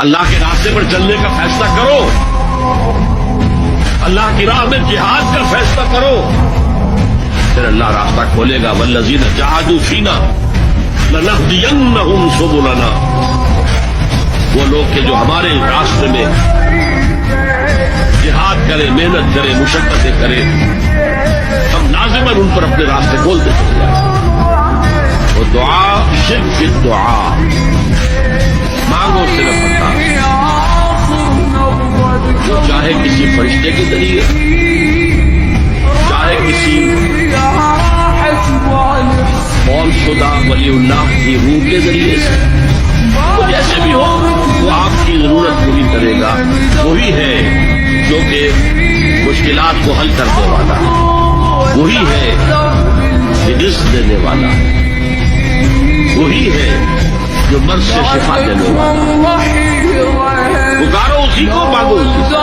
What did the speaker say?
اللہ کے راستے پر چلنے کا فیصلہ کرو, اللہ کی راہ میں جہاد کا فیصلہ کرو, پھر اللہ راستہ کھولے گا. والذین جاہدوا فینا لنہدینہم سبلنا. وہ لوگ کہ جو ہمارے راستے میں جہاد کرے, محنت کرے, مشقتیں کرے, ہم لازماً ان پر اپنے راستے کھولتے چلے جائیں. وہ دعا شرک فی الدعا, مانگو صرف اللہ, جو چاہے کسی فرشتے کے ذریعے, چاہے کسی قول شدہ ولی اللہ کی روح کے ذریعے سے, وہ جیسے بھی ہو وہ آپ کی ضرورت پوری کرے گا. وہی ہے جو کہ مشکلات کو حل کرنے والا ہے, وہی ہے رزق دینے والا ہے, وہی ہے جو مرض سے شفا دینے والا ہے. پکارو اسی کو, مانگو اسی کو.